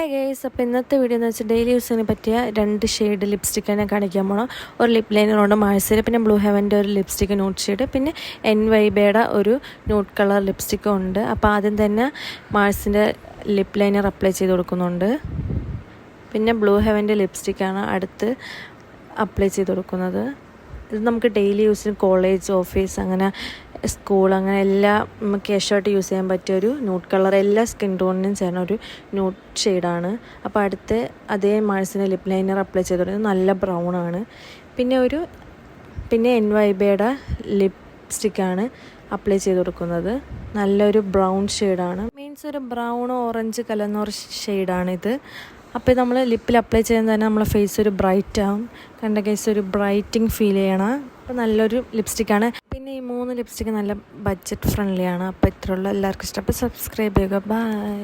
Hey guys, അപ്പോൾ ഇന്നത്തെ video എന്ന് വെച്ചാൽ ഡെയിലി യൂസിന് പറ്റിയ 2 ഷെയ്ഡ് ലിപ്സ്റ്റിക്കാണ് കാണിക്കാൻ പോകണം. ഒരു ലിപ് ലൈനറുണ്ട് മാഴ്സിൽ, പിന്നെ ബ്ലൂ ഹെവൻ്റെ ഒരു ലിപ്സ്റ്റിക്ക് ന്യൂഡ് ഷെയ്ഡ്, പിന്നെ NYBയുടെ ഒരു ന്യൂഡ് കളർ ലിപ്സ്റ്റിക്കും ഉണ്ട്. അപ്പോൾ ആദ്യം തന്നെ മാഴ്സിൻ്റെ ലിപ് ലൈനർ അപ്ലൈ ചെയ്ത് കൊടുക്കുന്നുണ്ട്. പിന്നെ ബ്ലൂ ഹെവൻ്റെ ലിപ്സ്റ്റിക്കാണ് അടുത്ത് അപ്ലൈ ചെയ്ത് കൊടുക്കുന്നത്. ഇത് നമുക്ക് ഡെയിലി യൂസിന് കോളേജ്, ഓഫീസ്, അങ്ങനെ സ്കൂൾ, അങ്ങനെ എല്ലാം നമുക്ക് ക്യാഷുമായിട്ട് യൂസ് ചെയ്യാൻ പറ്റിയ ഒരു ന്യൂഡ് കളർ, എല്ലാ സ്കിൻ ടോണിനും ചേർന്ന ഒരു ന്യൂഡ് ഷെയ്ഡാണ്. അപ്പോൾ അടുത്ത് അതേ മാഴ്സിൻ്റെ ലിപ് ലൈനർ അപ്ലൈ ചെയ്ത് കൊടുക്കുന്നത് നല്ല ബ്രൗണാണ്. പിന്നെ NYBയുടെ ലിപ്സ്റ്റിക്കാണ് അപ്ലൈ ചെയ്ത് കൊടുക്കുന്നത്. നല്ലൊരു ബ്രൗൺ ഷെയ്ഡാണ്, മീൻസ് ഒരു ബ്രൗൺ ഓറഞ്ച് കലർന്നൊരു ഷെയ്ഡാണിത്. അപ്പോൾ നമ്മൾ ലിപ്പിൽ അപ്ലൈ ചെയ്യുന്നത് തന്നെ നമ്മളെ ഫേസ് ഒരു ബ്രൈറ്റ് ആവും. കണ്ട കേസ് ഒരു ബ്രൈറ്റിങ് ഫീൽ ചെയ്യണം. അപ്പോൾ നല്ലൊരു ലിപ്സ്റ്റിക്കാണ്. പിന്നെ ഈ 3 ലിപ്സ്റ്റിക്ക് നല്ല ബഡ്ജറ്റ് ഫ്രണ്ട്ലിയാണ്. അപ്പോൾ ഇത്രയുള്ള എല്ലാവർക്കും ഇഷ്ടം. അപ്പോൾ സബ്സ്ക്രൈബ് ചെയ്യുക. ബൈ.